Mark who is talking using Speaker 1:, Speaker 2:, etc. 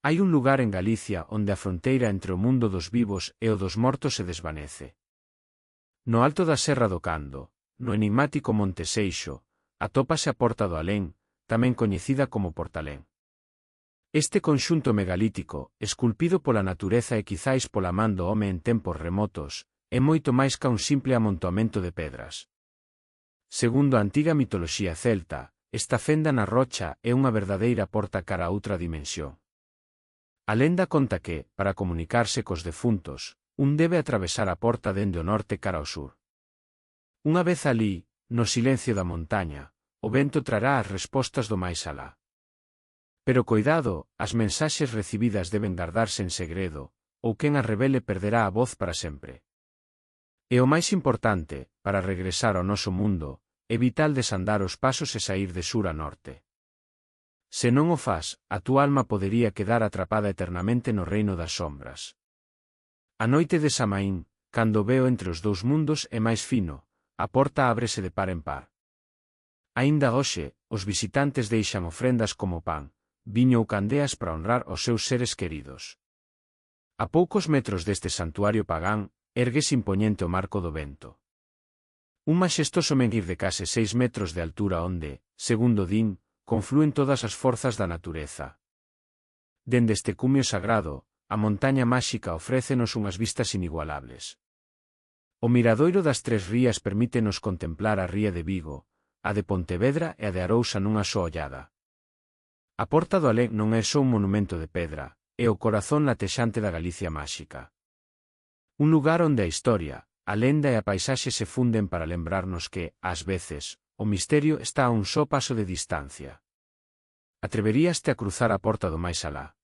Speaker 1: Hai un lugar en Galicia onde a fronteira entre o mundo dos vivos e o dos mortos se desvanece. No alto da Serra do Cando, no enigmático Monte Seixo, atópase a Porta do Alén, tamén coñecida como Portalén. Este conxunto megalítico, esculpido pola natureza e quizáis pola man do home en tempos remotos, é moito máis ca un simple amontoamento de pedras. Segundo a antiga mitoloxía celta, esta fenda na rocha é unha verdadeira porta cara a outra dimensión. A lenda conta que, para comunicarse cos defuntos, un debe atravesar a porta dende o norte cara ao sur. Unha vez alí, no silencio da montaña, o vento trará as respostas do máis alá. Pero coidado, as mensaxes recibidas deben gardarse en segredo, ou quen as revele perderá a voz para sempre. E o máis importante, para regresar ao noso mundo, é vital desandar os pasos e saír de sur a norte. Se non o fas, a túa alma podería quedar atrapada eternamente no reino das sombras. A noite de Samaín, cando veo entre os dous mundos é máis fino, a porta ábrese de par en par. Aínda hoxe, os visitantes deixan ofrendas como pan, viño ou candeas para honrar os seus seres queridos. A poucos metros deste santuario pagán, érguese impoñente o Marco do Vento. Un maxestoso menhir de case 6 metros de altura onde, segundo din, conflúen todas as forzas da natureza. Dende este cumio sagrado, a montaña máxica ofrécenos unhas vistas inigualables. O miradoiro das Tres Rías permítenos contemplar a ría de Vigo, a de Pontevedra e a de Arousa nunha só ollada. A Porta do Alén non é só un monumento de pedra, é o corazón latexante da Galicia máxica. Un lugar onde a historia, a lenda e a paisaxe se funden para lembrarnos que, ás veces, o misterio está a un só paso de distancia. Atreveríaste a cruzar a porta do máis alá?